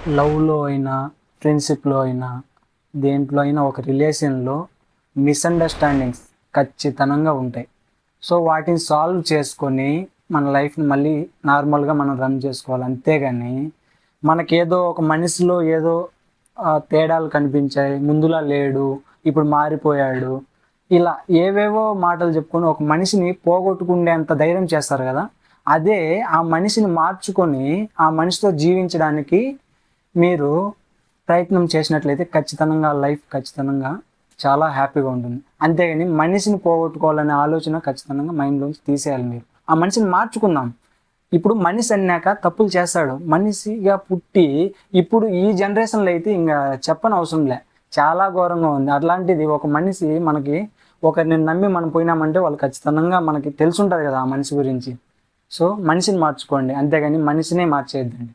లవ్‌లో అయినా, ఫ్రెండ్‌షిప్‌లో అయినా, దేంట్లో అయినా ఒక రిలేషన్‌లో మిస్‌అండర్‌స్టాండింగ్స్ ఖచ్చితంగా ఉంటాయి. సో, వాటిని సాల్వ్ చేసుకొని మన లైఫ్‌ని మళ్ళీ నార్మల్‌గా మనం రన్ చేసుకోవాలి. అంతేగాని మనకేదో ఒక మనిషిలో ఏదో తేడాలు కనిపించాయి. ముందులా లేడు, ఇప్పుడు మారిపోయాడు. ఇలా ఏవేవో మాటలు చెప్పుకొని ఒక మనిషిని పోగొట్టుకునేంత ధైర్యం చేస్తారు గదా! అదే ఆ మనిషిని మార్చుకొని, ఆ మనిషితో జీవించడానికి మీరు ప్రయత్నం చేసినట్లయితే ఖచ్చితంగా చాలా హ్యాపీగా ఉంటుంది. అంతేగాని మనిషిని పోగొట్టుకోవాలనే ఆలోచన ఖచ్చితంగా మైండ్‌లోంచి తీసేయాలి మీరు. ఆ మనిషిని మార్చుకుందాం. ఇప్పుడు మనిషి అన్నాక తప్పులు చేస్తాడు. మనిషిగా పుట్టి ఇప్పుడు ఈ జనరేషన్‌లో అయితే ఇంగ చెప్పనవసరం లే. చాలా ఘోరంగా ఉంది. అట్లాంటిది ఒక మనిషి మనకి ఒకరిని నమ్మి మనం పోయినామంటే వాళ్ళు ఖచ్చితంగా మనకి తెలిసుంటది గదా! ఆ మనిషి గురించి. సో, మనిషిని మార్చుకోండి. అంతేగాని మనిషినే మార్చేయద్దండి.